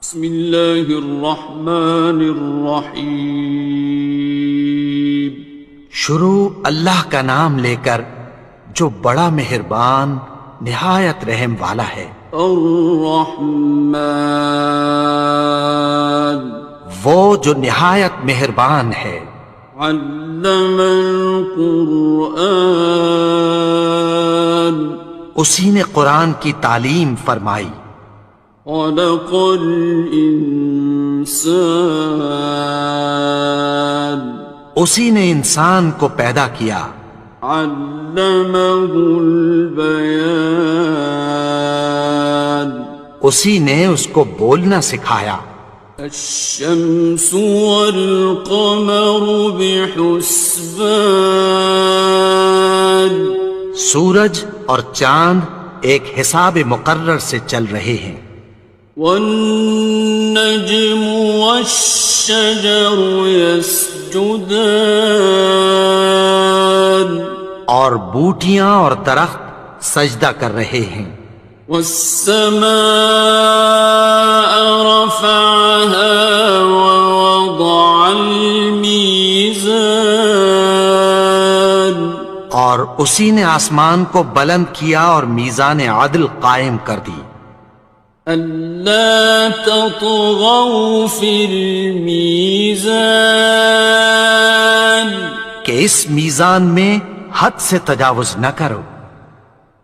بسم اللہ الرحمن الرحیم۔ شروع اللہ کا نام لے کر جو بڑا مہربان نہایت رحم والا ہے۔ الرحمن، وہ جو نہایت مہربان ہے۔ علم القرآن، اسی نے قرآن کی تعلیم فرمائی۔ خلق الانسان، اسی نے انسان کو پیدا کیا۔ علمہ البیان، اسی نے اس کو بولنا سکھایا۔ الشمس والقمر بحسبان، سورج اور چاند ایک حساب مقرر سے چل رہے ہیں۔ والنجم والشجر يسجدان، اور بوٹیاں اور درخت سجدہ کر رہے ہیں۔ والسماء رفعها ووضع الميزان، اور اسی نے آسمان کو بلند کیا اور میزان عدل قائم کر دی۔ ألا تطغوا في الميزان، کہ اس میزان میں حد سے تجاوز نہ کرو۔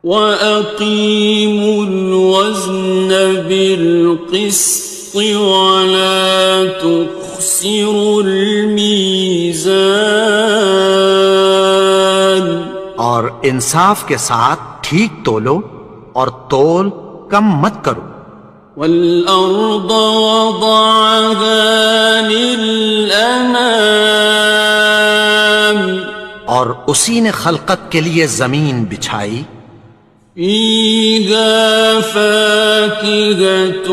وَأَقِيمُوا الْوَزْنَ بِالْقِسْطِ وَلَا تُخْسِرُوا الْمِيزَانَ، اور انصاف کے ساتھ ٹھیک تولو اور تول کم مت کرو۔ وَالْأَرْضَ وَضَعَهَا لِلْأَنَامِ، اور اسی نے خلقت کے لیے زمین بچھائی۔ فِيهَا فَاكِهَةٌ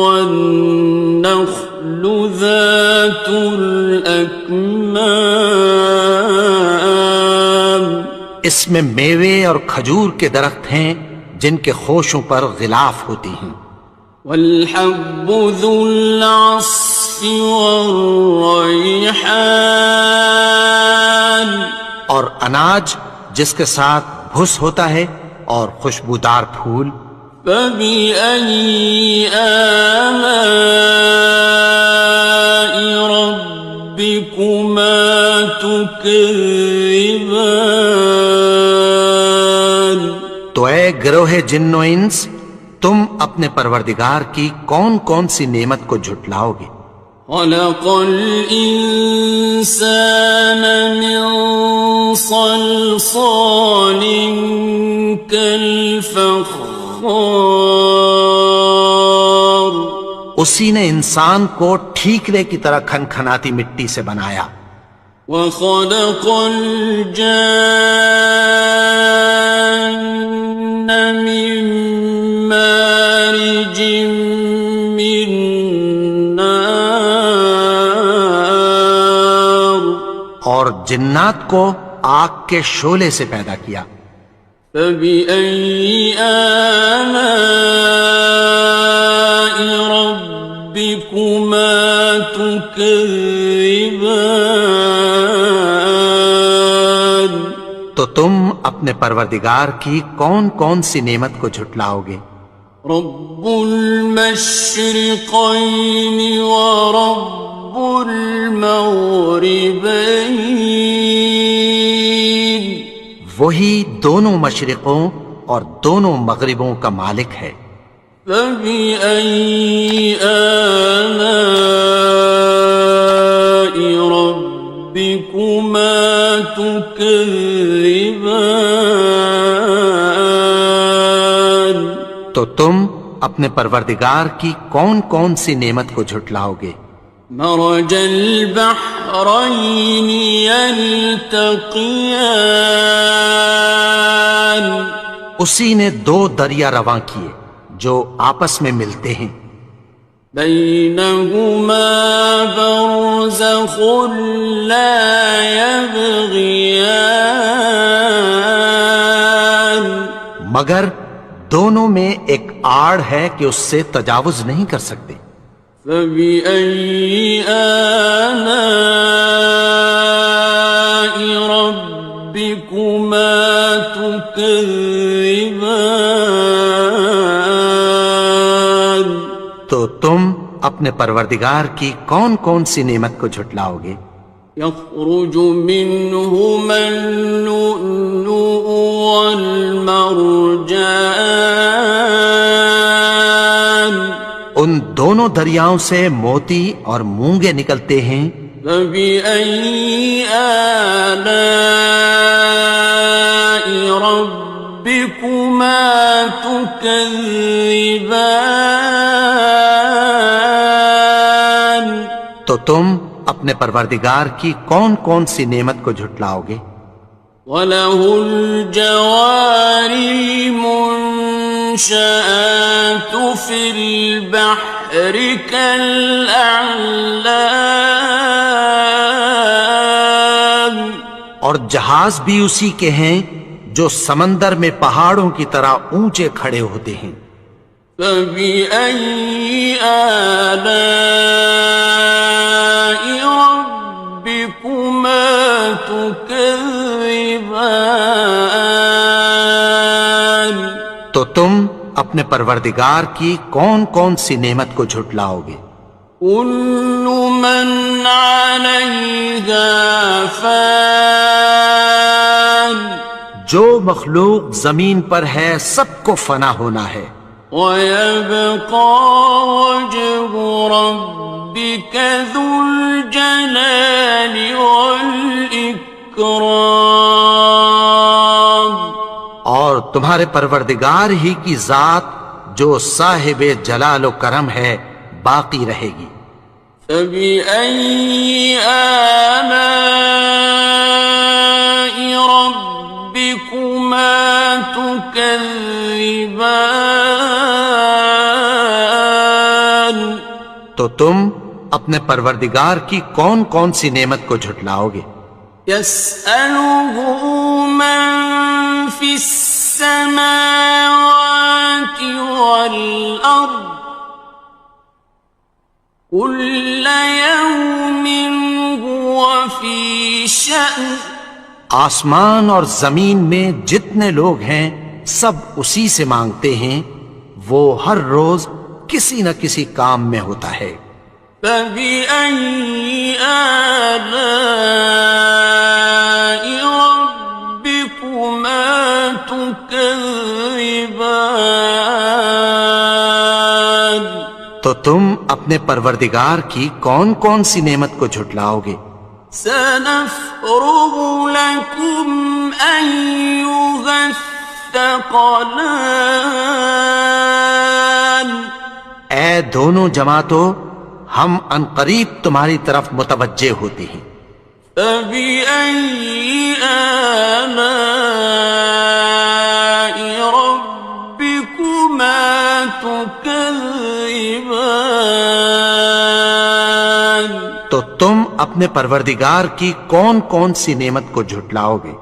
وَالنَّخْلُ ذَاتُ الْأَكْمَامِ، اس میں میوے اور کھجور کے درخت ہیں جن کے خوشوں پر غلاف ہوتی ہیں۔ وَالْحَبُّ ذُو الْعَصْفِ وَالرَّيْحَانِ، اور اناج جس کے ساتھ بھس ہوتا ہے اور خوشبودار پھول۔ فَبِأَيِّ آلَاءِ رَبِّكُمَا تُكَذِّبَانِ، تو اے گروہ جن و انس، تم اپنے پروردگار کی کون کون سی نعمت کو جھٹلاؤ گے؟ خَلَقَ الْإِنسَانَ مِنْ صَلْصَالٍ كَالْفَخَّارِ، اسی نے انسان کو ٹھیکرے کی طرح کھنکھناتی مٹی سے بنایا۔ وَخَلَقَ الْجَانَّ مِن مَّارِجٍ مِّن نَّارٍ، اور جنات کو آگ کے شعلے سے پیدا کیا۔ فَبِأَيِّ آلَاءِ رَبِّكُمَا تُكَذِّبَانِ، تو تم اپنے پروردگار کی کون کون سی نعمت کو جھٹلاؤ گے؟ رب المشرقين ورب المغربين، وہی دونوں مشرقوں اور دونوں مغربوں کا مالک ہے۔ فبأي آلاء ربكما تكذبان، تو تم اپنے پروردگار کی کون کون سی نعمت کو جھٹلاؤ گے؟ مرج البحرين يلتقيان، اسی نے دو دریا رواں کیے جو آپس میں ملتے ہیں۔ بينهما برزخ لا يبغيان، مگر دونوں میں ایک آڑ ہے کہ اس سے تجاوز نہیں کر سکتے۔ فبأي آلاء ربكما تكذبان؟ تو تم اپنے پروردگار کی کون کون سی نعمت کو جھٹلاؤ گے؟ يخرج منهما اللؤلؤ والمرجان، ان دونوں دریاؤں سے موتی اور مونگے نکلتے ہیں۔ فبأي آلاء ربكما تكذبان؟ تو تم اپنے پروردگار کی کون کون سی نعمت کو جھٹلاؤ گے؟ وَلَهُ الْجَوَارِ الْمُنشَآتُ فِي الْبَحْرِ كَالْأَعْلَامِ، اور جہاز بھی اسی کے ہیں جو سمندر میں پہاڑوں کی طرح اونچے کھڑے ہوتے ہیں۔ فَبِأَيِّ آلَاءِ رَبِّكُمَا تُكَذِّبَانِ؟ تو تم اپنے پروردگار کی کون کون سی نعمت کو جھٹلاؤ گے؟ كُلُّ مَنْ عَلَيْهَا فَانٍ، جو مخلوق زمین پر ہے سب کو فنا ہونا ہے۔ وَيَبْقَى وَجْهُ رَبِّكَ ذُو الْجَلَالِ وَالْإِكْرَامِ، اور تمہارے پروردگار ہی کی ذات جو صاحب جلال و کرم ہے باقی رہے گی۔ فَبِأَيِّ آلَاءِ رَبِّكُمَا تُكَذِّبَانِ؟ تو تم اپنے پروردگار کی کون کون سی نعمت کو جھٹلاؤ گے؟ يَسْأَلُهُ مَن فِي السَّمَاوَاتِ وَالْأَرْضِ كُلَّ يَوْمٍ هُوَ فِي شَأْنٍ، آسمان اور زمین میں جتنے لوگ ہیں سب اسی سے مانگتے ہیں، وہ ہر روز کسی نہ کسی کام میں ہوتا ہے۔ فَبِأَيِّ آلَاءِ رَبِّكُمَا تُكَذِّبَانِ؟ تو تم اپنے پروردگار کی کون کون سی نعمت کو جھٹلاؤ گے؟ سَنَفْرُغُ لَكُمْ أَيُّهَ الثَّقَلَانِ، اے دونوں جماعتوں، ہم عنقریب تمہاری طرف متوجہ ہوتے ہیں۔ فَبِأَيِّ آلَاءِ رَبِّكُمَا تُكَذِّبَانِ؟ تو تم اپنے پروردگار کی کون کون سی نعمت کو جھٹلاؤ گے؟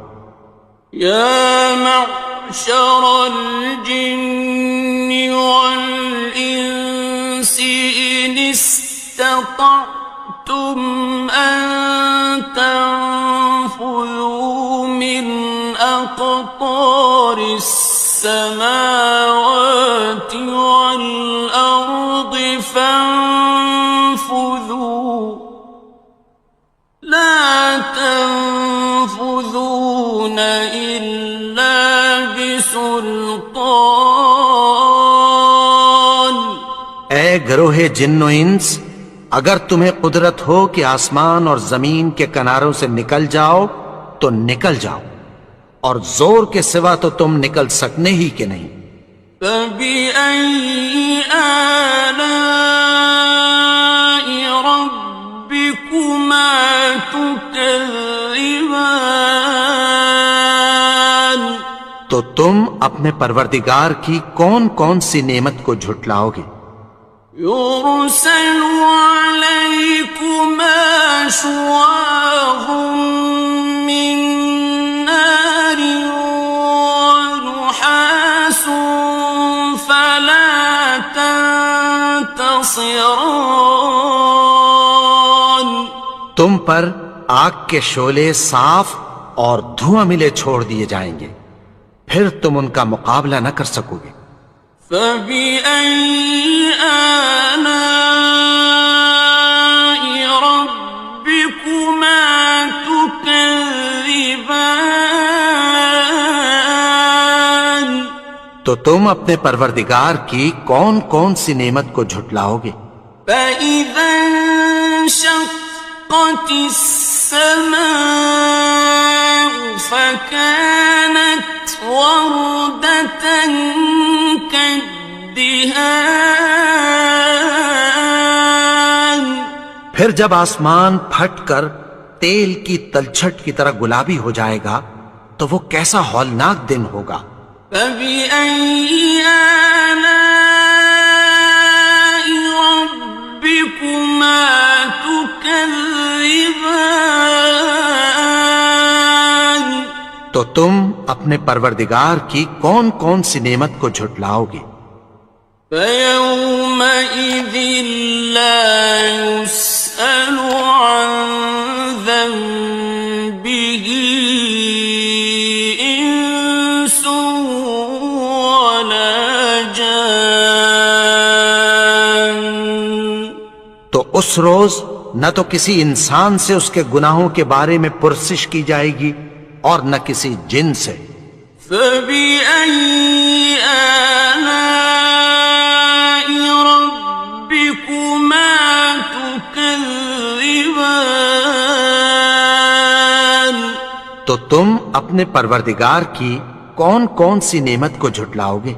يَا مَعْشَرَ الْجِنِّ وَالْإِنسِ إِنِ اسْتَطَعْتُمْ أَن تَنفُذُوا مِنْ أَقْطَارِ السَّمَاوَاتِ وَالْأَرْضِ فَانفُذُوا لَا تَنفُذُونَ إِلَّا بِسُلْطَانٍ۔ اے گروہ جن و انس، اگر تمہیں قدرت ہو کہ آسمان اور زمین کے کناروں سے نکل جاؤ تو نکل جاؤ، اور زور کے سوا تو تم نکل سکنے ہی کہ نہیں۔ فَبِأَيِّ آلَاءِ رَبِّكُمَا تُكَذِّبَانِ؟ تو تم اپنے پروردگار کی کون کون سی نعمت کو جھٹلاؤ گے؟ يُرْسَلُ عَلَيْكُمَا شُوَاظٌ مِّن نَّارٍ وَنُحَاسٌ خصران. تم پر آگ کے شعلے صاف اور دھواں ملے چھوڑ دیے جائیں گے، پھر تم ان کا مقابلہ نہ کر سکو گے۔ فبأي آلاء ربكما تكذبان. تو تم اپنے پروردگار کی کون کون سی نعمت کو جھٹلاؤ گے؟ فإذا انشقت السماء فكانت وردة كالدهان. پھر جب آسمان پھٹ کر تیل کی تلچھٹ کی طرح گلابی ہو جائے گا تو وہ کیسا ہولناک دن ہوگا۔ فبأي آلاء ربكما تكذبان. تو تم اپنے پروردگار کی کون کون سی نعمت کو جھٹلاؤ گے؟ فيومئذ لا يسأل عن ذنبه إنس ولا جان. تو اس روز نہ تو کسی انسان سے اس کے گناہوں کے بارے میں پرسش کی جائے گی اور نہ کسی جن سے۔ فبأي آلاء ربكما تكذبان. تو تم اپنے پروردگار کی کون کون سی نعمت کو جھٹلاؤ گے؟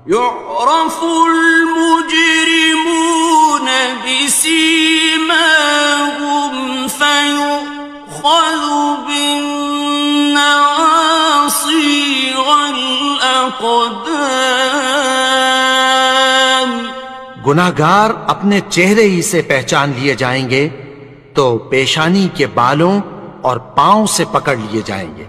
يعرف المجرمون بسيماهم فيؤخذ بالنواصي والأقدام. گناہگار اپنے چہرے ہی سے پہچان لیے جائیں گے تو پیشانی کے بالوں اور پاؤں سے پکڑ لیے جائیں گے۔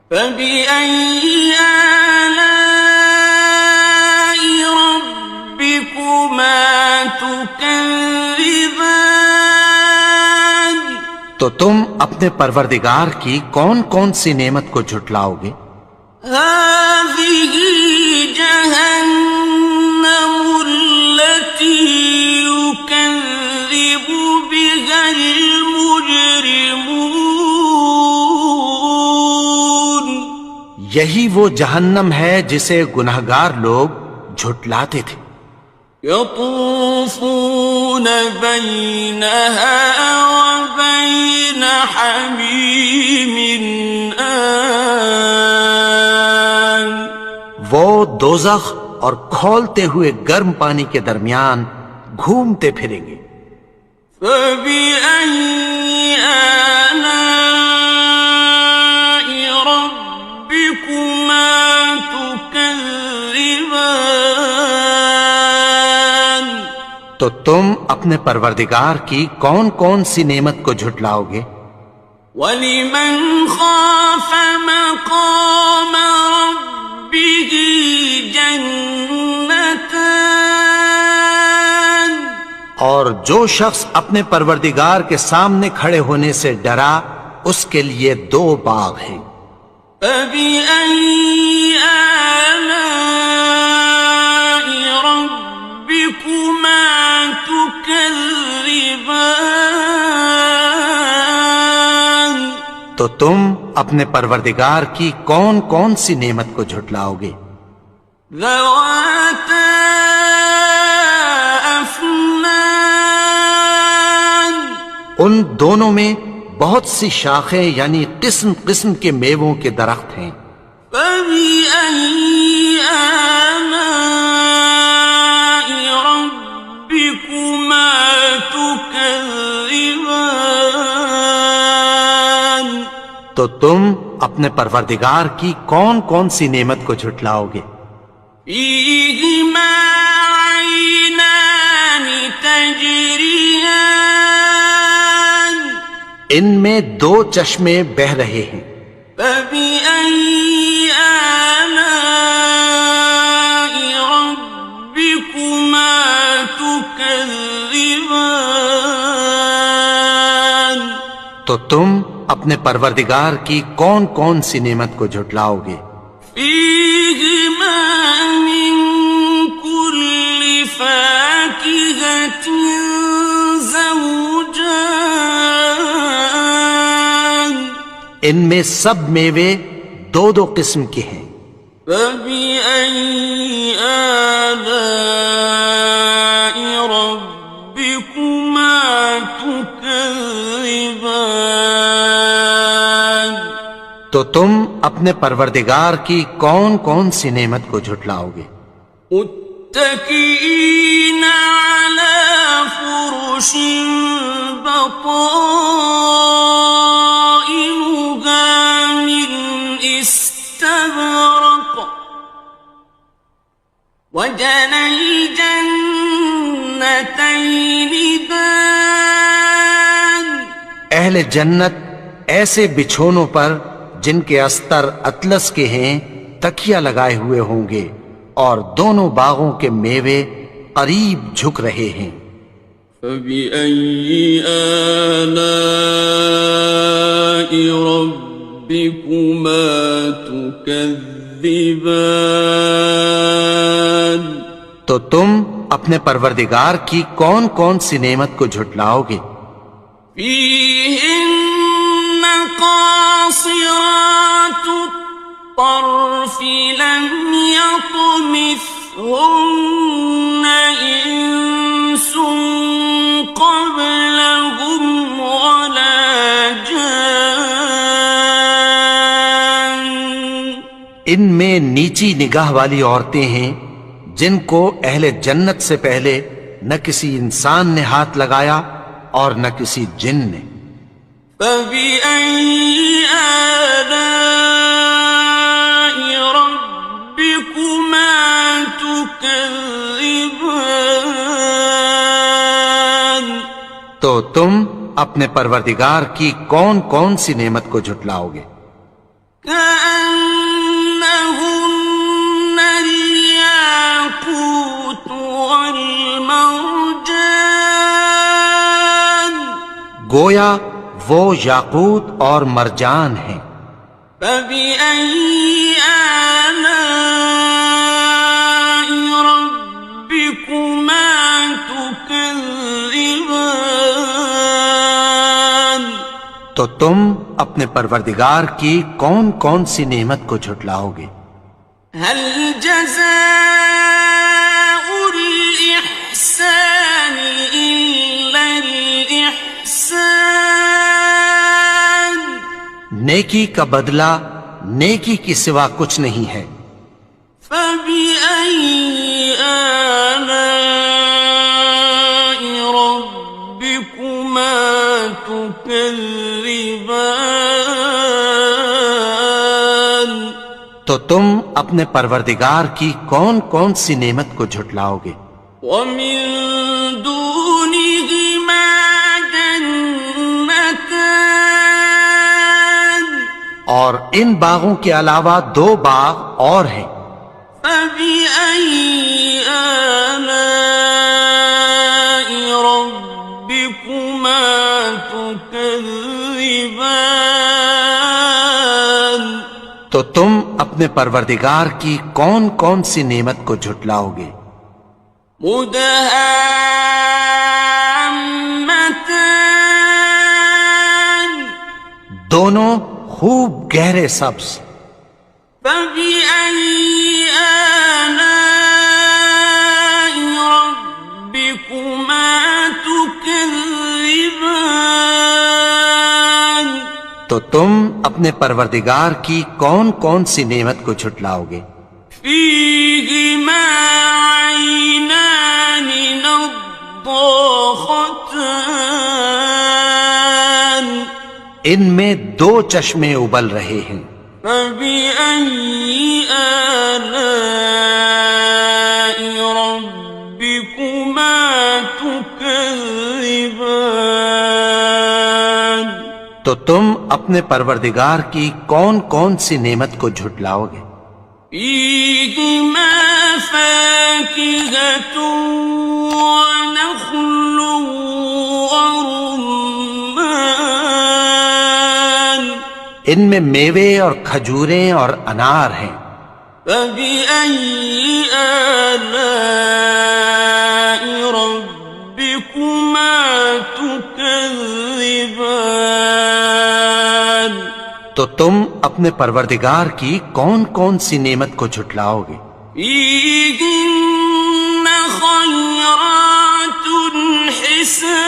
فبأي آلاء ربكما تكذبان. تو تم اپنے پروردگار کی کون کون سی نعمت کو جھٹلاؤ گے؟ هذه جهنم التي يكذب بها المجرمون. یہی وہ جہنم ہے جسے گناہگار لوگ جھٹلاتے تھے۔ يطوفون بينها وبين حميم آن. وہ دوزخ اور کھولتے ہوئے گرم پانی کے درمیان گھومتے پھریں گے۔ فبأي آلاء ربكما تكذبان. تو تم اپنے پروردگار کی کون کون سی نعمت کو جھٹلاؤ گے؟ وَلِمَنْ خَافَ مَقَامَ رَبِّهِ جَنَّتَانِ. اور جو شخص اپنے پروردگار کے سامنے کھڑے ہونے سے ڈرا اس کے لیے دو باغ ہیں۔ فَبِأَيِّ آلَاءِ رَبِّكُمَا تُكَذِّبَانِ. تو تم اپنے پروردگار کی کون کون سی نعمت کو جھٹلاؤ گے؟ ذَوَاتَا أَفْنَانٍ. ان دونوں میں بہت سی شاخیں یعنی قسم قسم کے میووں کے درخت ہیں۔ فَبِأَيِّ آلَاءِ رَبِّكُمَا تُكَذِّبَانِ. تو تم اپنے پروردگار کی کون کون سی نعمت کو جھٹلاؤ گے؟ فِيهِمَا عَيْنَانِ تَجْرِيَانِ. ان میں دو چشمے بہہ رہے ہیں۔ فَبِأَيِّ آلَاءِ رَبِّكُمَا تُكَذِّبَانِ. تكذبان تو تم اپنے پروردگار کی کون کون سی نعمت کو جھٹلاؤ گے؟ فيهما من كل فاكهة زوجان ان میں سب میوے دو دو قسم کے ہیں۔ فبأي آلاء ربكما تكذبان تو تم اپنے پروردگار کی کون کون سی نعمت کو جھٹلاؤ گے؟ متكئين على فرش بطائنها من استبرق وجنى الجنتين دان اہل جنت ایسے بچھونوں پر جن کے استر اطلس کے ہیں تکیہ لگائے ہوئے ہوں گے، اور دونوں باغوں کے میوے قریب جھک رہے ہیں۔ فبأي آلاء ربكما تكذبان تو تم اپنے پروردگار کی کون کون سی نعمت کو جھٹلاؤ گے؟ فيهن قاصرات الطرف لم يطمثهن إنس قبلهم ولا جان ان میں نیچی نگاہ والی عورتیں ہیں جن کو اہل جنت سے پہلے نہ کسی انسان نے ہاتھ لگایا اور نہ کسی جن نے۔ فبأي آلاء ربكما تكذبان تو تم اپنے پروردگار کی کون کون سی نعمت کو جھٹلاؤ گے؟ كأنهن الياقوت والمرجان گویا وہ یاقوت اور مرجان ہیں۔ فبأي آلاء ربكما تكذبان تو تم اپنے پروردگار کی کون کون سی نعمت کو جھٹلاؤ گے؟ هل جزاء الإحسان إلا الإحسان نیکی کا بدلہ نیکی کی سوا کچھ نہیں ہے۔ فبأي آلاء ربكما تكذبان تو تم اپنے پروردگار کی کون کون سی نعمت کو جھٹلاؤ گے؟ ومن دونهما جنتان اور ان باغوں کے علاوہ دو باغ اور ہیں۔ فبأي آلاء ربكما تكذبان تو تم اپنے پروردگار کی کون کون سی نعمت کو جھٹلاؤ گے؟ مدهامتان دونوں خوب گہرے سبز۔ فبأي آلاء ربكما تكذبان تو تم اپنے پروردگار کی کون کون سی نعمت کو جھٹلاؤ گے؟ فيهما عينان نضاختان ان میں دو چشمے ابل رہے ہیں۔ فبأي آلاء ربكما تكذبان تو تم اپنے پروردگار کی کون کون سی نعمت کو جھٹلاؤ گے؟ فيهما فاكهة ونخل ورمان ان میں میوے اور کھجوریں اور انار ہیں. فبأي آلاء ربكما تكذبان تو تم اپنے پروردگار کی کون کون سی نعمت کو جھٹلاؤ گے؟ فيهن خيرات حسان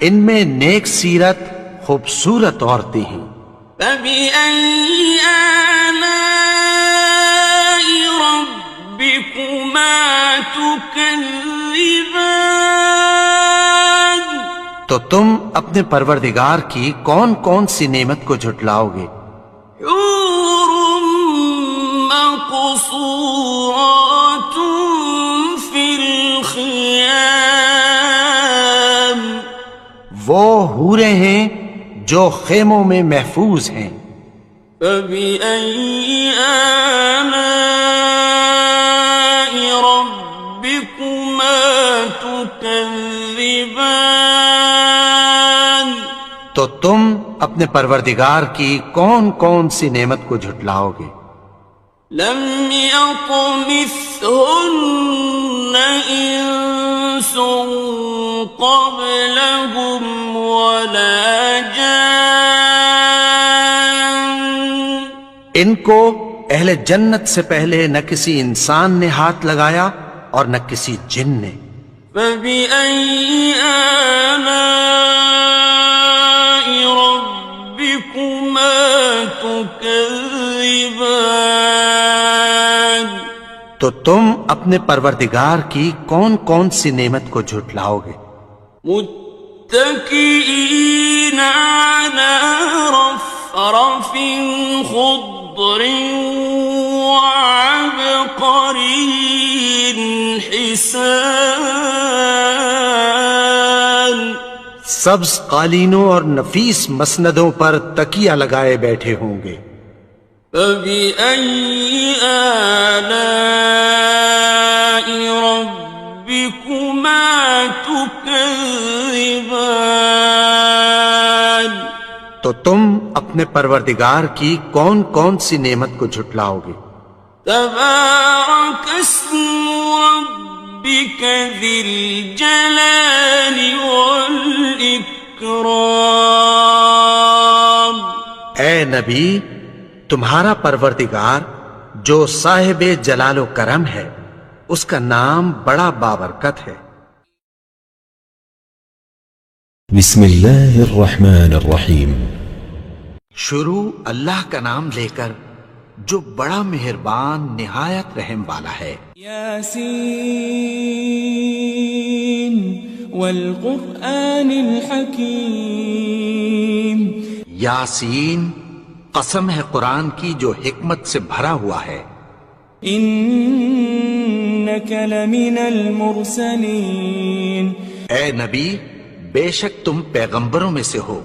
ان میں نیک سیرت خوبصورت عورتیں ہیں. فبأي آلاء ربكما تكذبان تو تم اپنے پروردگار کی کون کون سی نعمت کو جھٹلاؤ گے؟ حور مقصورات في الخيام وہ حوریں ہیں جو خیموں میں محفوظ ہیں. فبأي آلاء ربكما تكذبان تو تم اپنے پروردگار کی کون کون سی نعمت کو جھٹلاؤ گے؟ لم يطمثهن إنس قبلهم ولا جان ان کو اہل جنت سے پہلے نہ کسی انسان نے ہاتھ لگایا اور نہ کسی جن نے. فبأي آلاء ربكما تكذبان تو تم اپنے پروردگار کی کون کون سی نعمت کو جھٹلاؤ گے؟ متكئين على رفرف خضر وعبقري حسان سبز قالینوں اور نفیس مسندوں پر تکیہ لگائے بیٹھے ہوں گے. فبأي آلاء ربكما تكذبان تو تم اپنے پروردگار کی کون کون سی نعمت کو جھٹلاؤ گے؟ تبارك اسم ربك ذي الجلال والإكرام اے نبی، تمہارا پروردگار جو صاحب جلال و کرم ہے اس کا نام بڑا بابرکت ہے. بسم اللہ الرحمن الرحیم. شروع اللہ کا نام لے کر جو بڑا مہربان نہایت رحم والا ہے. یاسین والقرآن الحکیم. یاسین، قسم ہے قرآن کی جو حکمت سے بھرا ہوا ہے. انک لمن المرسلین. اے نبی، بے شک تم پیغمبروں میں سے ہو.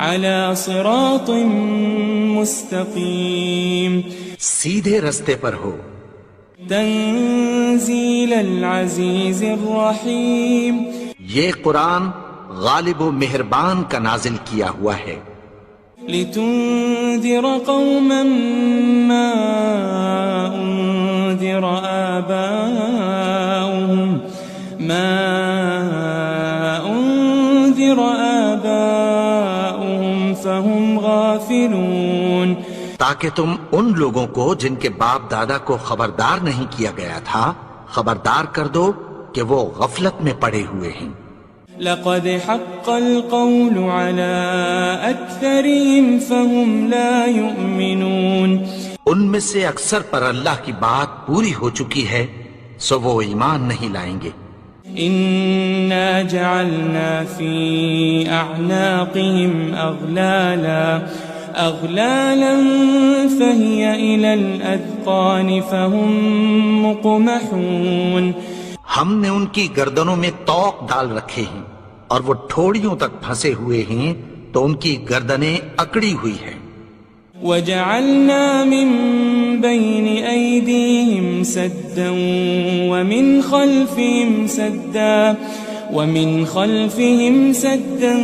علی صراط مستقیم. سیدھے رستے پر ہو. تنزیل العزیز الرحیم. یہ قرآن غالب و مہربان کا نازل کیا ہوا ہے. لتنذر قوما ما انذر آباؤهم فهم غافلون. تاکہ تم ان لوگوں کو جن کے باپ دادا کو خبردار نہیں کیا گیا تھا خبردار کر دو کہ وہ غفلت میں پڑے ہوئے ہیں. لقد حق القول على أكثرهم فهم لا يؤمنون. ان میں سے اکثر پر اللہ کی بات پوری ہو چکی ہے سو وہ ایمان نہیں لائیں گے. إنا جعلنا في أعناقهم أغلالا فهي إلى الأذقان فهم مقمحون. ہم نے ان کی گردنوں میں طوق ڈال رکھے ہیں اور وہ ٹھوڑیوں تک پھنسے ہوئے ہیں تو ان کی گردنیں اکڑی ہوئی ہیں. وجعلنا من بين أيديهم سدا ومن خلفهم سدا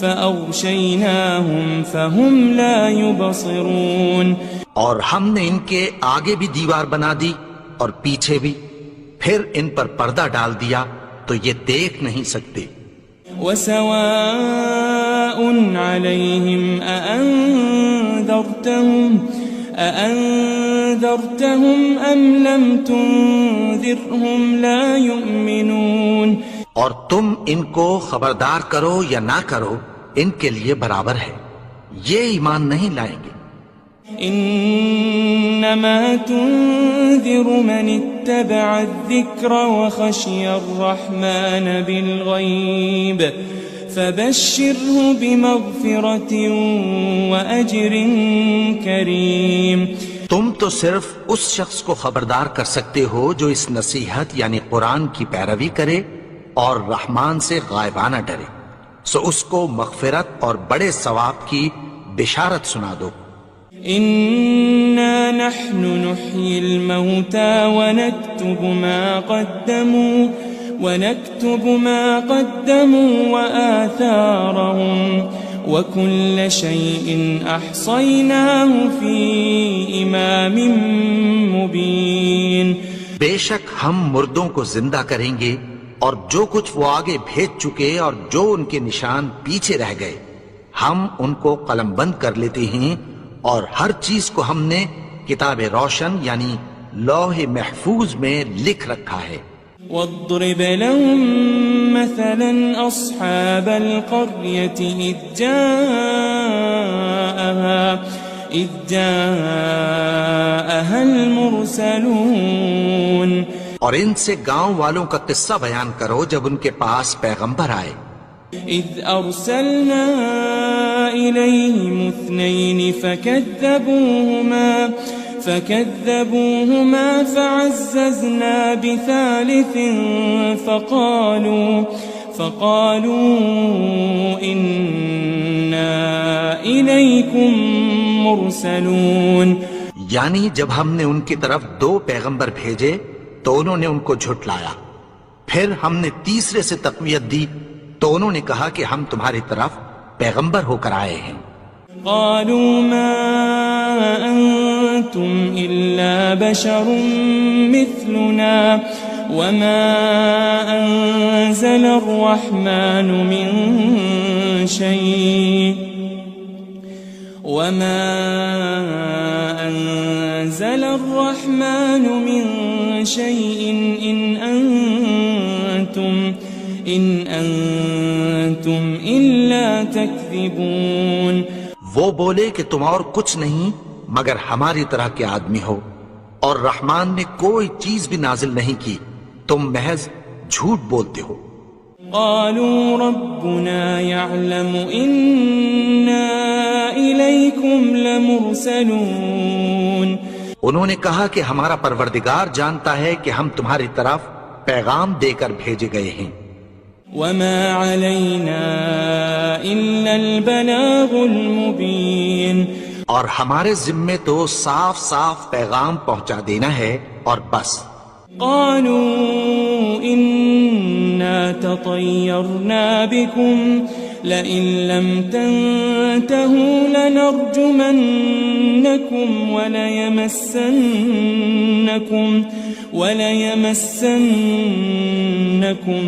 فأغشيناهم فهم لا يبصرون. اور ہم نے ان کے آگے بھی دیوار بنا دی اور پیچھے بھی، پھر ان پر پردہ ڈال دیا تو یہ دیکھ نہیں سکتے. وسواء عليهم أأنذرتهم أم لم تنذرهم لا يؤمنون. اور تم ان کو خبردار کرو یا نہ کرو، ان کے لیے برابر ہے، یہ ایمان نہیں لائیں گے. إنما تنذر من اتبع الذكر وخشي الرحمن بالغيب فبشره بمغفرة وأجر كريم. تم تو صرف اس شخص کو خبردار کر سکتے ہو جو اس نصیحت یعنی قرآن کی پیروی کرے اور رحمان سے غائبانہ ڈرے، سو اس کو مغفرت اور بڑے ثواب کی بشارت سنا دو. إنا نحن نحيي الموتى ونكتب ما قدموا وآثارهم وكل شيء أحصيناه في إمام مبين. بے شک ہم مردوں کو زندہ کریں گے اور جو کچھ وہ آگے بھیج چکے اور جو ان کے نشان پیچھے رہ گئے ہم ان کو قلم بند کر لیتے ہیں، اور ہر چیز کو ہم نے کتاب روشن یعنی لوح محفوظ میں لکھ رکھا ہے. واضرب لهم مثلا أصحاب القرية إذ جاءها المرسلون. اور ان سے گاؤں والوں کا قصہ بیان کرو جب ان کے پاس پیغمبر آئے. إذ أرسلنا إليهم 2 فكذبوهما فعززنا بثالث فقالوا إنا إليكم مرسلون. یعنی جب ہم نے ان کی طرف 2 پیغمبر بھیجے تو انہوں نے ان کو جھٹلایا، پھر ہم نے تیسرے سے تقویت دی تو انہوں نے کہا کہ ہم تمہاری طرف پیغمبر ہو کر آئے ہیں. قالوا ما أنتم إلا بشر مثلنا وما أنزل الرحمن من شيء إن أنتم إلا تكذبون. وہ بولے کہ تم اور کچھ نہیں مگر ہماری طرح کے آدمی ہو، اور رحمان نے کوئی چیز بھی نازل نہیں کی، تم محض جھوٹ بولتے ہو. قالوا ربنا يعلم إنا إليكم لمرسلون. انہوں نے کہا کہ ہمارا پروردگار جانتا ہے کہ ہم تمہاری طرف پیغام دے کر بھیجے گئے ہیں. وما علينا إلا البلاغ المبين. اور ہمارے ذمے تو صاف صاف پیغام پہنچا دینا ہے اور بس. قالوا إنا تطيرنا بكم لئن لم تنتهوا لنرجمنكم وليمسنكم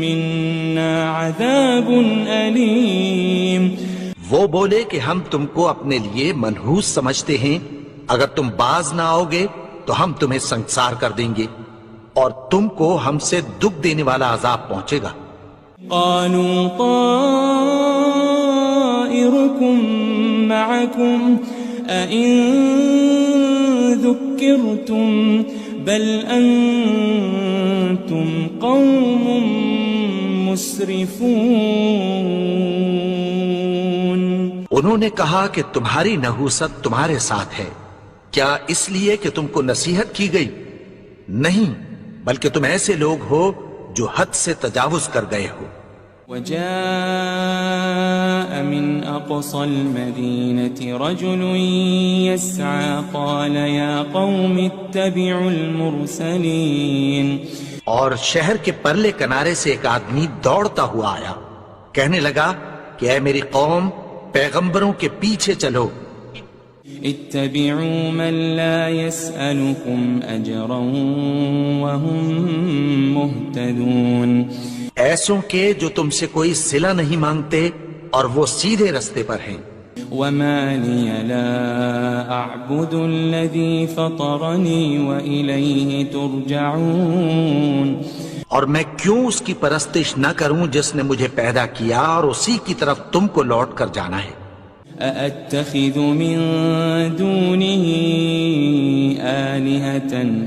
منا عذاب أليم. وہ بولے کہ ہم تم کو اپنے لیے منحوس سمجھتے ہیں، اگر تم باز نہ آؤ گے تو ہم تمہیں سنسار کر دیں گے اور تم کو ہم سے دکھ دینے والا عذاب پہنچے گا. قالوا طائركم معكم أئن ذكرتم بل أنتم قوم مسرفون. انہوں نے کہا کہ تمہاری نحوست تمہارے ساتھ ہے، کیا اس لیے کہ تم کو نصیحت کی گئی؟ نہیں، بلکہ تم ایسے لوگ ہو جو حد سے تجاوز کر گئے ہو. وجاء من أقصى المدينة رجل يسعى قال يا قوم اتبعوا المرسلين. اور شہر کے پرلے کنارے سے ایک آدمی دوڑتا ہوا آیا، کہنے لگا کہ اے میری قوم، پیغمبروں کے پیچھے چلو. اتبعوا من لا يسألكم أجرا وهم مهتدون. ایسوں کے جو تم سے کوئی صلہ نہیں مانگتے اور وہ سیدھے رستے پر ہیں. وما لي لا أعبد الذي فطرني وإليه ترجعون. اور میں کیوں اس کی پرستش نہ کروں جس نے مجھے پیدا کیا اور اسی کی طرف تم کو لوٹ کر جانا ہے. أأتخذ من دونه آلهة إن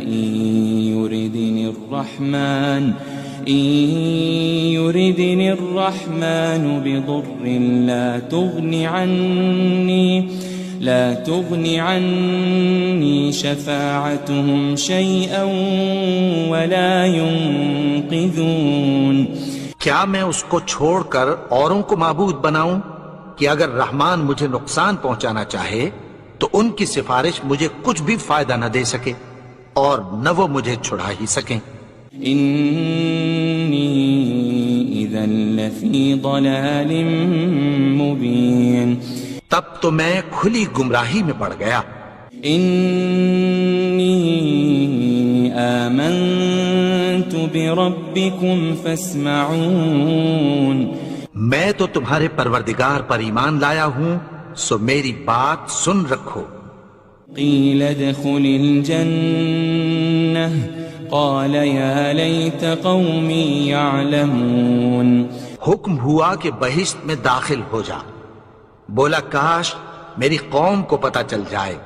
يردني الرحمن بضر لا تغن عني شفاعتهم شيئا ولا ينقذون. کیا میں اس کو چھوڑ کر اوروں کو معبود بناؤں کہ اگر رحمان مجھے نقصان پہنچانا چاہے تو ان کی سفارش مجھے کچھ بھی فائدہ نہ دے سکے اور نہ وہ مجھے چھڑا ہی سکیں. إني إذا لفي ضلال مبين. تب تو میں کھلی گمراہی میں پڑ گیا. إني آمنت بربكم فاسمعون. میں تو تمہارے پروردگار پر ایمان لایا ہوں، سو میری بات سن رکھو. قيل ادخل الجنة قال يا ليت قومي يعلمون. حکم ہوا کہ بہشت میں داخل ہو جا. بولا کاش میری قوم کو پتہ چل جائے.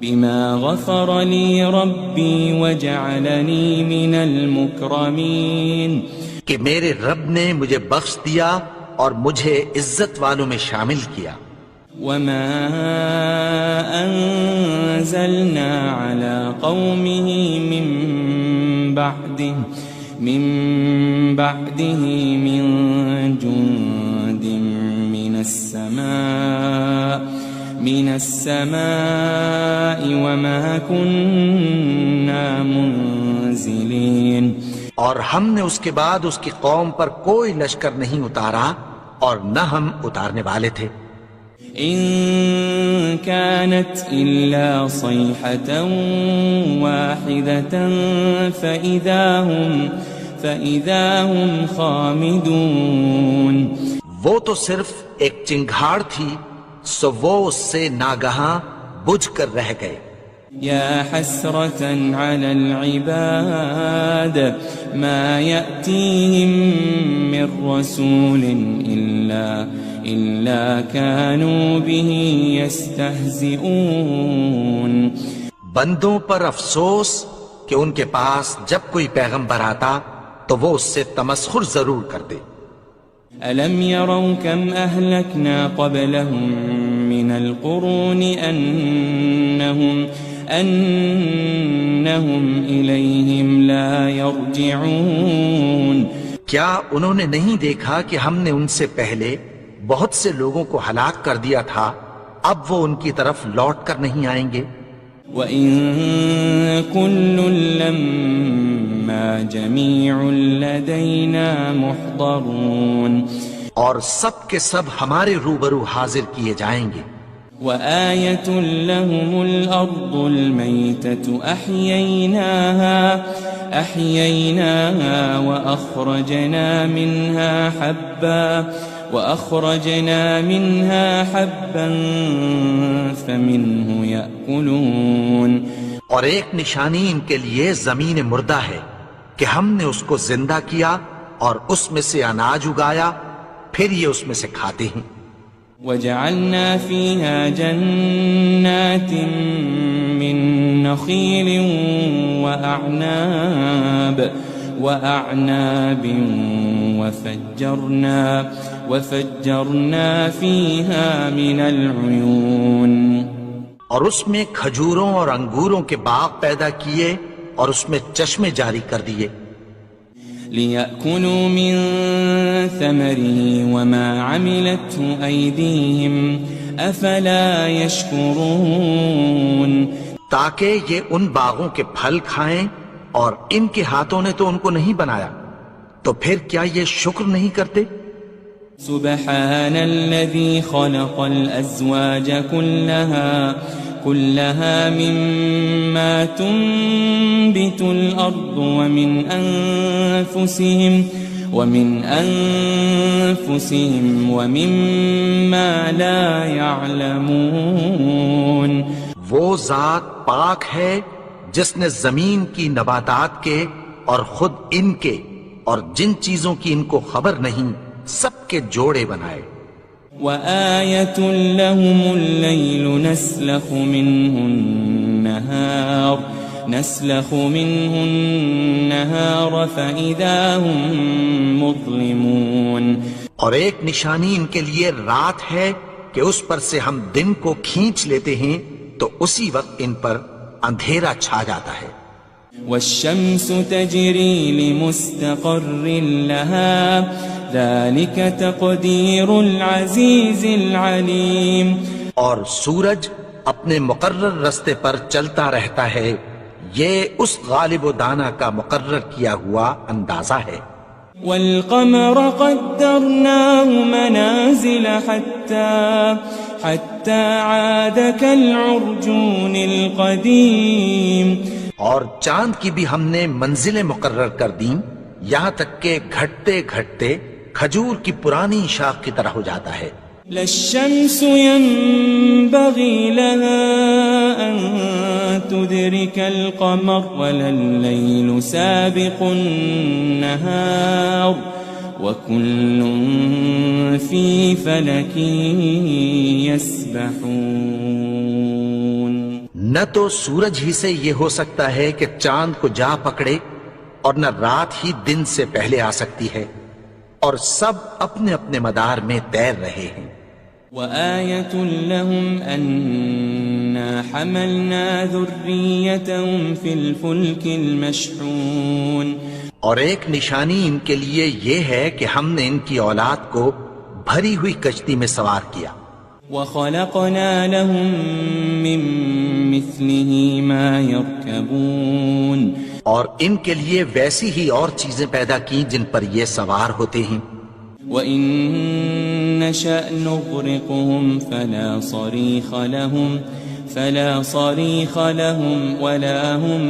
بما غفر لي ربي وجعلني من المكرمين. کہ میرے رب نے مجھے بخش دیا اور مجھے عزت والوں میں شامل کیا. وما أنزلنا على قومه من بعده من جند من السماء وما كنا منزلين. اور ہم نے اس کے بعد اس کی قوم پر کوئی لشکر نہیں اتارا اور نہ ہم اتارنے والے تھے. إن كانت إلا صيحة واحدة فإذا هم خامدون. وہ تو صرف ایک چنگھاڑ تھی، سو وہ اس سے ناگہاں بجھ کر رہ گئے. يا حسرة على العباد ما يأتيهم من رسول إلا كانوا به يستهزئون. بندوں پر افسوس کہ ان کے پاس جب کوئی پیغمبر آتا تو وہ اس سے تمسخر ضرور کرتے. ألم يروا كم أهلكنا قبلهم من القرون أنهم إليهم لا يرجعون. کیا انہوں نے نہیں دیکھا کہ ہم نے ان سے پہلے بہت سے لوگوں کو ہلاک کر دیا تھا، اب وہ ان کی طرف لوٹ کر نہیں آئیں گے. وَإِن كُلٌّ لَمَّا جَمِيعٌ لَدَيْنَا مُحْضَرُونَ. اور سب کے سب ہمارے روبرو حاضر کیے جائیں گے. وآية لهم الأرض الميتة أحييناها وأخرجنا منها حبا فمنه يأكلون. اور ایک نشانی ان کے لیے زمین مردہ ہے کہ ہم نے اس کو زندہ کیا اور اس میں سے اناج اگایا، پھر یہ اس میں سے کھاتے ہیں. وجعلنا فيها جنات من نخيل وأعناب وفجرنا فيها من العيون. اور اس میں کھجوروں اور انگوروں کے باغ پیدا کیے اور اس میں چشمے جاری کر دیے. لِيَأْكُلُوا مِن ثَمَرِهِ وَمَا عَمِلَتْهُ أَيْدِيهِمْ أَفَلَا يَشْكُرُونَ تاکہ یہ ان باغوں کے پھل کھائیں اور ان کے ہاتھوں نے تو ان کو نہیں بنایا، تو پھر کیا یہ شکر نہیں کرتے؟ سبحان الذي خلق الأزواج كلها مما تنبت الأرض ومن أنفسهم ومما لا يعلمون وہ ذات پاک ہے جس نے زمین کی نباتات کے اور خود ان کے اور جن چیزوں کی ان کو خبر نہیں سب کے جوڑے بنائے۔ وَآيَةٌ لَهُمُ اللَّيْلُ نَسْلَخُ مِنْهُ النَّهَارَ فَإِذَا هُمْ مُظْلِمُونَ اور ایک نشانی ان کے لیے رات ہے کہ اس پر سے ہم دن کو کھینچ لیتے ہیں تو اسی وقت ان پر اندھیرا چھا جاتا ہے۔ وَالشَّمْسُ تَجْرِي لِمُسْتَقَرٍّ لَهَا ذَلِكَ تَقْدِيرُ الْعَزِيزِ الْعَلِيمِ اور سورج اپنے مقرر رستے پر چلتا رہتا ہے، یہ اس غالب و دانا کا مقرر کیا ہوا اندازہ ہے۔ وَالْقَمَرَ قَدَّرْنَاهُ مَنَازِلَ حَتَّى عَادَ كَالْعُرْجُونِ الْقَدِيمِ اور چاند کی بھی ہم نے منزلیں مقرر کر دیں، یہاں تک کہ گھٹتے گھٹتے کھجور کی پرانی شاخ کی طرح ہو جاتا ہے۔ لَلشَّمْسُ يَنبَغِي لَهَا أَن تُدْرِكَ الْقَمَرَ وَلَلَّيْلُ سَابِقُ النَّهَارِ وَكُلٌّ فِي فَلَكٍ يَسْبَحُونَ نہ تو سورج ہی سے یہ ہو سکتا ہے کہ چاند کو جا پکڑے، اور نہ رات ہی دن سے پہلے آ سکتی ہے، اور سب اپنے اپنے مدار میں تیر رہے ہیں۔ وَآيَةٌ لَهُمْ أَنَّا حَمَلْنَا ذُرِّيَّتَهُمْ فِي الْفُلْكِ الْمَشْحُونِ اور ایک نشانی ان کے لیے یہ ہے کہ ہم نے ان کی اولاد کو بھری ہوئی کشتی میں سوار کیا۔ وَخَلَقْنَا لَهُم مِّن مِّثْلِهِ مَا يَرْكَبُونَ اور ان کے لیے ویسی ہی اور چیزیں پیدا کی جن پر یہ سوار ہوتے ہیں۔ وَإِن نَّشَأْ نُغْرِقْهُمْ فَلَا صَرِيخَ لَهُمْ وَلَا هُمْ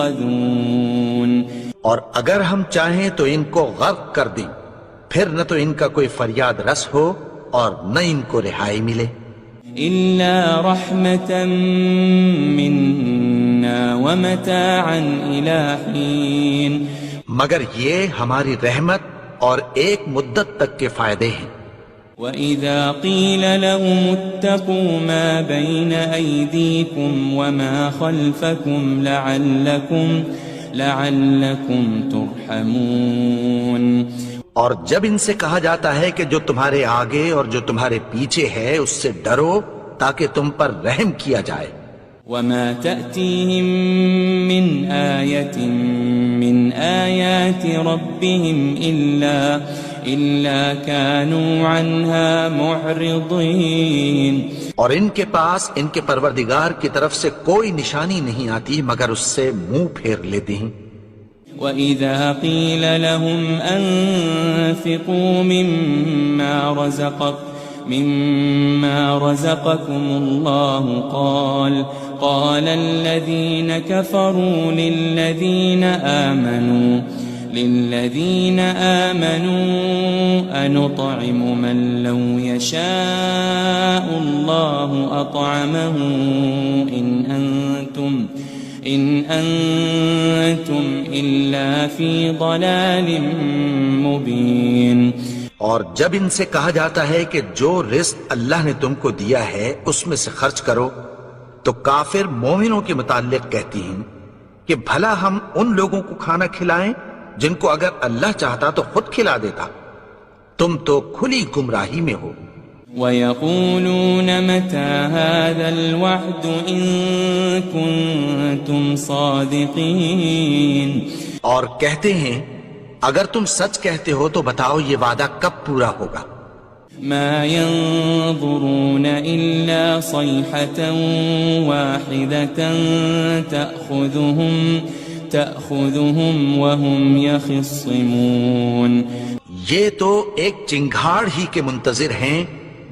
يُنقَذُونَ اور اگر ہم چاہیں تو ان کو غرق کر دیں، پھر نہ تو ان کا کوئی فریاد رس ہو اور نہ ان کو رہائی ملے۔ إِلَّا رَحْمَةً مِّنَّا وَمَتَاعًا إِلَىٰ حِينٍ مگر یہ ہماری رحمت اور ایک مدت تک کے فائدے ہیں۔ وَإِذَا قِيلَ لَهُمُ اتَّقُوا مَا بَيْنَ أَيْدِيكُمْ وَمَا خَلْفَكُمْ لَعَلَّكُمْ تُرْحَمُونَ اور جب ان سے کہا جاتا ہے کہ جو تمہارے آگے اور جو تمہارے پیچھے ہے اس سے ڈرو تاکہ تم پر رحم کیا جائے۔ وَمَا تَأْتِيهِم مِّنْ آيَةٍ مِّنْ آيَاتِ رَبِّهِمْ إِلَّا كَانُوا عَنْهَا مُعْرِضِينَ اور ان کے پاس ان کے پروردگار کی طرف سے کوئی نشانی نہیں آتی مگر اس سے منہ پھیر لیتے ہیں۔ وَإِذَا قِيلَ لَهُمْ أَنفِقُوا مِمَّا رَزَقَكُمُ اللَّهُ قَالَ الَّذِينَ كَفَرُوا لِلَّذِينَ آمَنُوا أَنُطْعِمُ مَن لَّوْ يَشَاءُ اللَّهُ أَطْعَمَهُ إِنْ أَنْتُمْ إِلَّا فِي ضَلَالٍ مُبِينٍ اور جب ان سے کہا جاتا ہے کہ جو رزق اللہ نے تم کو دیا ہے اس میں سے خرچ کرو، تو کافر مومنوں کے متعلق کہتی ہیں کہ بھلا ہم ان لوگوں کو کھانا کھلائیں جن کو اگر اللہ چاہتا تو خود کھلا دیتا، تم تو کھلی گمراہی میں ہو۔ وَيَقُولُونَ مَتَى هَذَا الْوَعْدُ إِن كُنتُمْ صَادِقِينَ اور کہتے ہیں اگر تم سچ کہتے ہو تو بتاؤ یہ وعدہ کب پورا ہوگا؟ مَا يَنظُرُونَ إِلَّا صَيْحَةً وَاحِدَةً تَأْخُذُهُمْ وَهُمْ يَخِصِّمُونَ یہ تو ایک چنگھاڑ ہی کے منتظر ہیں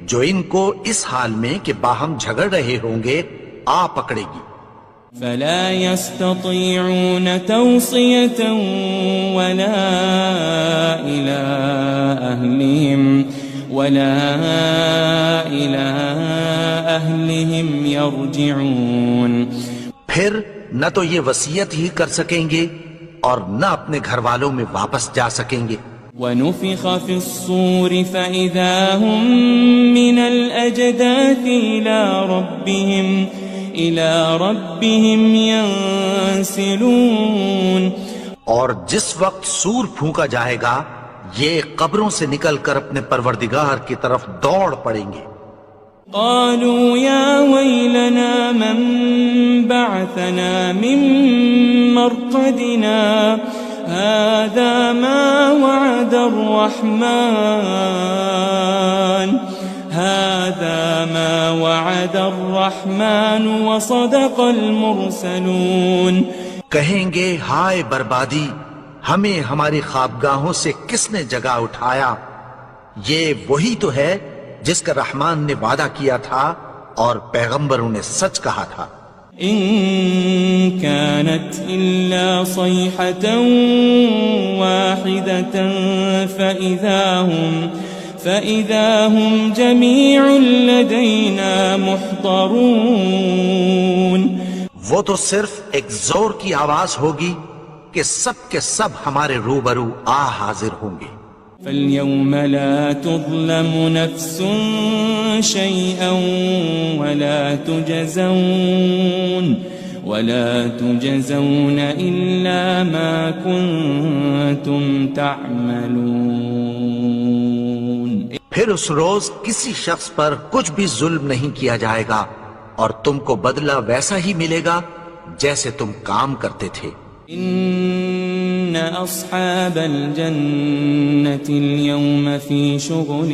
جو ان کو اس حال میں کہ باہم جھگڑ رہے ہوں گے آ پکڑے گی۔ فَلَا يَسْتَطِيعُونَ تَوْصِيَةً وَلَا إِلَىٰ أَهْلِهِمْ يَرْجِعُونَ پھر نہ تو یہ وصیت ہی کر سکیں گے اور نہ اپنے گھر والوں میں واپس جا سکیں گے۔ وَنُفِخَ فِي الصُّورِ فَإِذَا هُم مِّنَ الْأَجْدَاثِ إِلَىٰ رَبِّهِمْ يَنسِلُونَ اور جس وقت سور پھونکا جائے گا یہ قبروں سے نکل کر اپنے پروردگار کی طرف دوڑ پڑیں گے۔ قالوا يا ويلنا من بعثنا من مرقدنا هذا ما وعد الرحمن وصدق المرسلون کہیں گے ہائے بربادی، ہمیں ہماری خوابگاہوں سے کس نے جگا اٹھایا؟ یہ وہی تو ہے جس کا رحمان نے وعدہ کیا تھا اور پیغمبروں نے سچ کہا تھا۔ إن كانت إلا صيحة واحدة فإذا هم جميع لدينا محضرون وہ تو صرف ایک زور کی آواز ہوگی کہ سب کے سب ہمارے روبرو آ حاضر ہوں گے۔ فَالْيَوْمَ لَا تُظْلَمُ نَفْسٌ شَيْئًا وَلَا تُجْزَوْنَ إِلَّا مَا كُنتُمْ تَعْمَلُونَ پھر اس روز کسی شخص پر کچھ بھی ظلم نہیں کیا جائے گا اور تم کو بدلہ ویسا ہی ملے گا جیسے تم کام کرتے تھے۔ إن أصحاب الجنة اليوم في شغل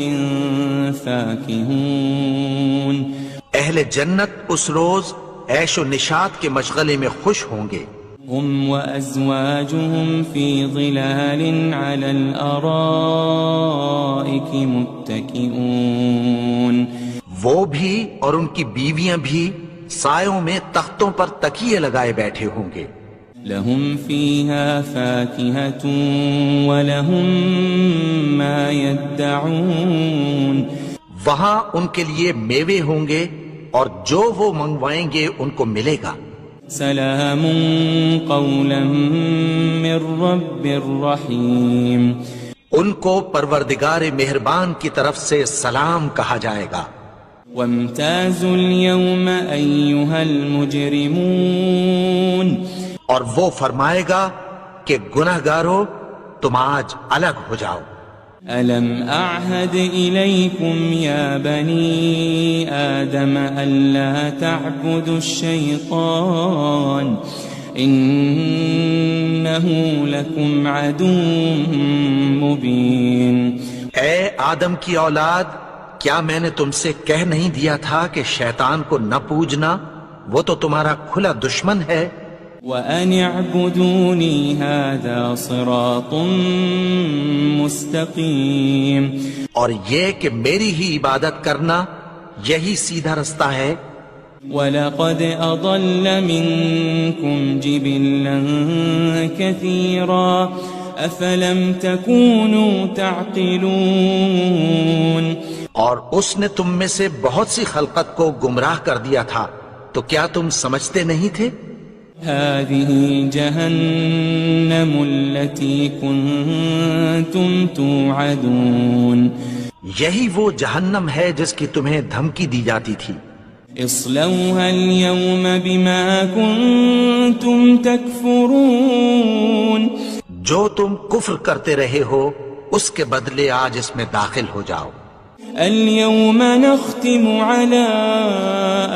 فاكهون اہل جنت اس روز عیش و نشاط کے مشغلے میں خوش ہوں گے۔ هم وأزواجهم في ظلال على الأرائك متكئون وہ بھی اور ان کی بیویاں بھی سایوں میں تختوں پر تکیے لگائے بیٹھے ہوں گے۔ لهم فيها فاكهة ولهم ما يدعون وہاں ان کے لیے میوے ہوں گے اور جو وہ منگوائیں گے ان کو ملے گا۔ سلام قولا من رب رحیم ان کو پروردگار مہربان کی طرف سے سلام کہا جائے گا۔ وامتازوا اليوم أيها المجرمون اور وہ فرمائے گا کہ گناہگارو تم آج الگ ہو جاؤ۔ ألم أعهد إليكم يا بني آدم ألا تعبدوا الشيطان إنه لكم عدو مبين اے آدم کی اولاد، کیا میں نے تم سے کہہ نہیں دیا تھا کہ شیطان کو نہ پوجنا، وہ تو تمہارا کھلا دشمن ہے۔ وَأَنِ اعْبُدُونِي هَذَا صِرَاطٌ مُسْتَقِيمٌ اور یہ کہ میری ہی عبادت کرنا یہی سیدھا رستہ ہے۔ وَلَقَدْ أَضَلَّ مِنْكُمْ جِبِلًّا كَثِيرًا أَفَلَمْ تَكُونُوا تَعْقِلُونَ اور اس نے تم میں سے بہت سی خلقت کو گمراہ کر دیا تھا، تو کیا تم سمجھتے نہیں تھے؟ هذه جهنم التي كنتم توعدون یہی وہ جہنم ہے جس کی تمہیں دھمکی دی جاتی تھی۔ اصلوها اليوم بما كنتم تكفرون جو تم کفر کرتے رہے ہو اس کے بدلے آج اس میں داخل ہو جاؤ۔ اليوم نختم على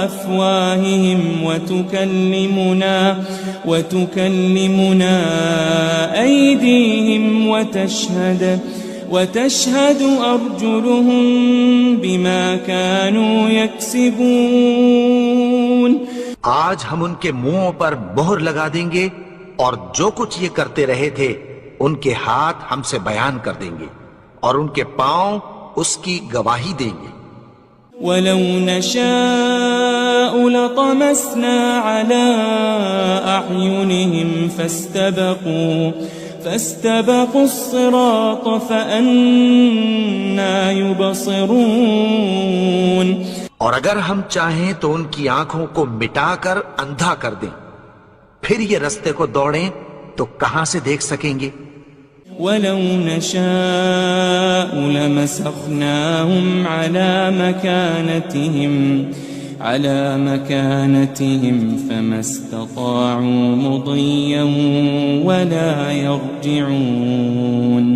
أفواههم وتكلمنا أيديهم وتشهد أرجلهم بما كانوا يكسبون. آج ہم ان کے منہوں پر مہر لگا دیں گے اور جو کچھ یہ کرتے رہے تھے ان کے ہاتھ ہم سے بیان کر دیں گے اور ان کے پاؤں اس کی گواہی دیں گے. وَلَوْ نَشَاءُ لَطَمَسْنَا عَلَىٰ أَعْيُنِهِمْ فَاسْتَبَقُوا الصِّرَاطَ فَأَنَّىٰ يُبْصِرُونَ. اور اگر ہم چاہیں تو ان کی آنکھوں کو مٹا کر اندھا کر دیں، پھر یہ رستے کو دوڑیں تو کہاں سے دیکھ سکیں گے. وَلَوْ نَشَاءُ لَمَسَخْنَاهُمْ عَلَىٰ مَكَانَتِهِمْ فَمَا اسْتَطَاعُوا مُضِيًّا وَلَا يَرْجِعُونَ.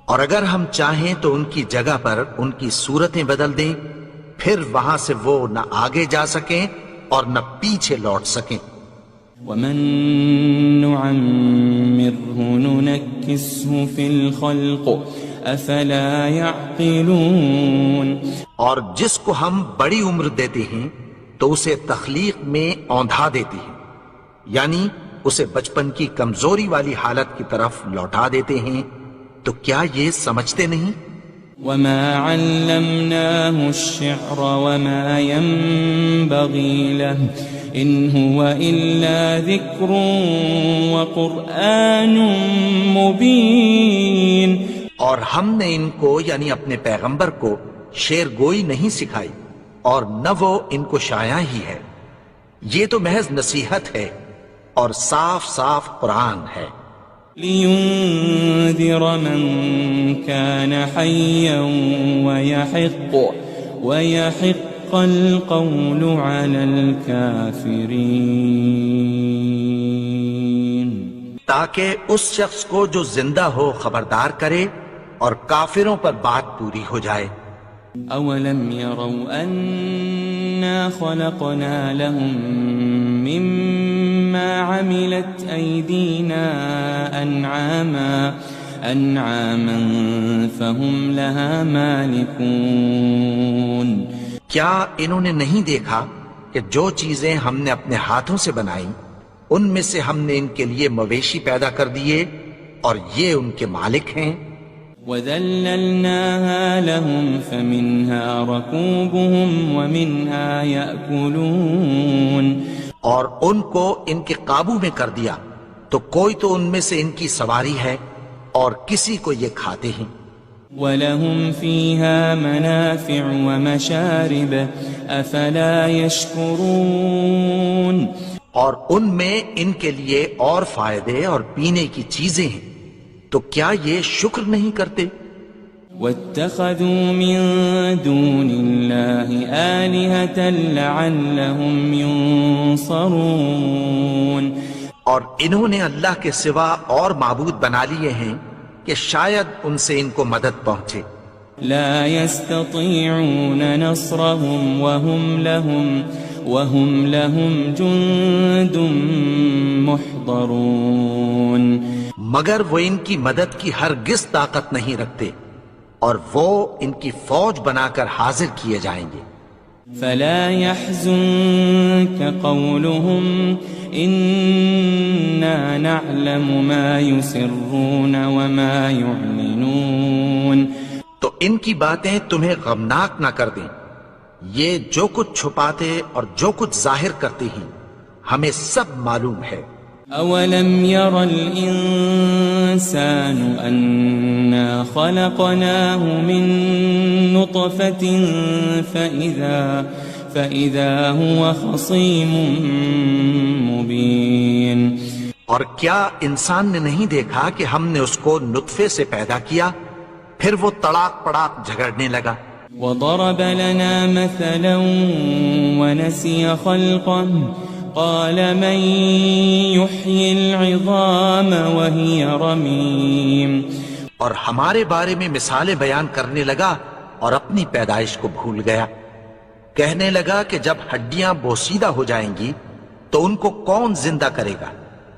اور اگر ہم چاہیں تو ان کی جگہ پر ان کی صورتیں بدل دیں، پھر وہاں سے وہ نہ آگے جا سکیں اور نہ پیچھے لوٹ سکیں. وَمَن نُعَمِّرْهُ نُنَكِّسْهُ فِي الْخَلْقِ أَفَلَا يَعْقِلُونَ. اور جس کو ہم بڑی عمر دیتے ہیں تو اسے تخلیق میں اوندھا دیتے ہیں، یعنی اسے بچپن کی کمزوری والی حالت کی طرف لوٹا دیتے ہیں. تو کیا یہ سمجھتے نہیں؟ وَمَا عَلَّمْنَاهُ الشِّعْرَ وَمَا يَنبَغِي لَهُ إِنْ هُوَ إِلَّا ذِكْرٌ وَقُرْآنٌ مُبِينٌ. اور ہم نے ان کو یعنی اپنے پیغمبر کو شعر گوئی نہیں سکھائی اور نہ وہ ان کو شایع ہی ہے، یہ تو محض نصیحت ہے اور صاف صاف قرآن ہے. لِيُنذِرَ مَن كَانَ حَيًّا وَيَحِقَّ الْقَوْلُ عَلَى الْكَافِرِينَ. تاکہ اس شخص کو جو زندہ ہو خبردار کرے اور کافروں پر بات پوری ہو جائے. أَوَلَمْ يَرَوْا أَنَّا خَلَقْنَا لَهُم مِّمَّا عَمِلَتْ أَيْدِينَا أَنْعَامًا فَهُمْ لَهَا مَالِكُونَ. کیا انہوں نے نہیں دیکھا کہ جو چیزیں ہم نے اپنے ہاتھوں سے بنائیں ان میں سے ہم نے ان کے لیے مویشی پیدا کر دیے اور یہ ان کے مالک ہیں. وَذَلَّلْنَاهَا لَهُمْ فَمِنْهَا رَكُوبُهُمْ وَمِنْهَا يَأْكُلُونَ. اور ان کو ان کے قابو میں کر دیا تو کوئی تو ان میں سے ان کی سواری ہے اور کسی کو یہ کھاتے ہیں. وَلَهُمْ فِيهَا مَنَافِعُ وَمَشَارِبُ أَفَلَا يَشْكُرُونَ. اور ان میں ان کے لیے اور فائدے اور پینے کی چیزیں ہیں، تو کیا یہ شکر نہیں کرتے؟ وَاتَّخَذُوا مِن دُونِ اللَّهِ آلِهَةً لَعَلَّهُمْ يُنصَرُونَ. اور انہوں نے اللہ کے سوا اور معبود بنا لیے ہیں کہ شاید ان سے ان کو مدد پہنچے. لا يستطيعون نصرهم وهم لهم جند محضرون. مگر وہ ان کی مدد کی ہرگز طاقت نہیں رکھتے اور وہ ان کی فوج بنا کر حاضر کیے جائیں گے. فلا يحزنك قولهم إنا نعلم ما يسرون وما يعلنون. تو ان کی باتیں تمہیں غمناک نہ کر دیں، یہ جو کچھ چھپاتے اور جو کچھ ظاہر کرتے ہیں ہمیں سب معلوم ہے. أولم ير الإنسان أنا خلقناه من نطفة فإذا هو خصيم مبين. اور کیا انسان نے نہیں دیکھا کہ ہم نے اس کو نطفے سے پیدا کیا پھر وہ تڑاک پڑاک جھگڑنے لگا. وضرب لنا مثلا ونسي خلقه قال من يحيي العظام وهي رميم. اور ہمارے بارے میں مثالیں بیان کرنے لگا اور اپنی پیدائش کو بھول گیا. کہنے لگا کہ جب ہڈیاں بوسیدہ ہو جائیں گی تو ان کو کون زندہ کرے گا؟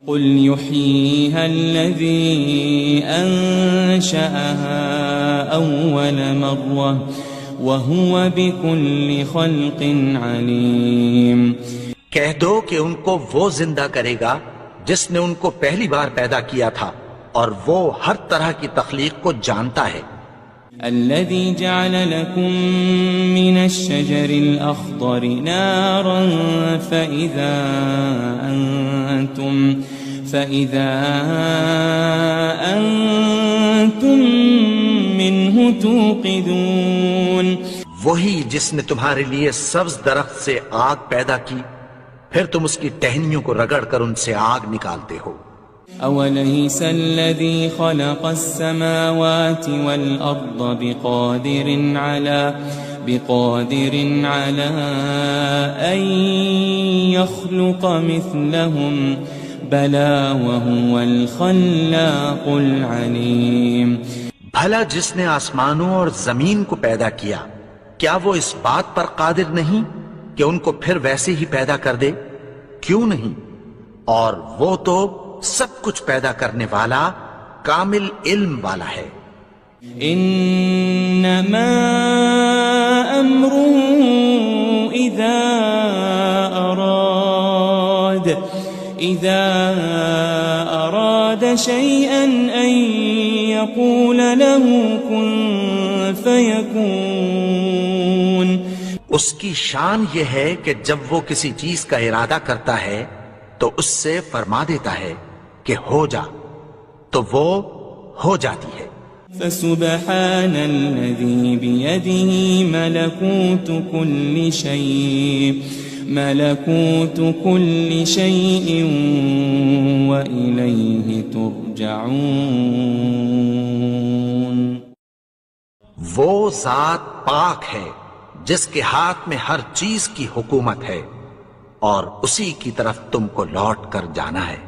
قل يحييها الذي أنشأها أول مرة وهو بكل خلق عليم. کہہ دو کہ ان کو وہ زندہ کرے گا جس نے ان کو پہلی بار پیدا کیا تھا اور وہ ہر طرح کی تخلیق کو جانتا ہے. الذي جعل لكم من الشجر الأخضر نارا فإذا أنتم منه توقدون. وہی جس نے تمہارے لیے سبز درخت سے آگ پیدا کی پھر تم اس کی ٹہنیوں کو رگڑ کر ان سے آگ نکالتے ہو. أوليس الذي خلق السماوات والأرض بقادر على أن يخلق مثلهم بلى وهو الخلاق العليم. بھلا جس نے آسمانوں اور زمین کو پیدا کیا کیا وہ اس بات پر قادر نہیں کہ ان کو پھر ویسے ہی پیدا کر دے؟ کیوں نہیں؟ اور وہ تو سب کچھ پیدا کرنے والا کامل علم والا ہے. انما امره اذا اراد شيئا ان يقول له كن فيكون. اس کی شان یہ ہے کہ جب وہ کسی چیز کا ارادہ کرتا ہے تو اس سے فرما دیتا ہے کہ ہو جا تو وہ ہو جاتی ہے. فسبحان الذي بيده ملكوت كل شيء وإليه ترجعون. وہ ذات پاک ہے جس کے ہاتھ میں ہر چیز کی حکومت ہے اور اسی کی طرف تم کو لوٹ کر جانا ہے.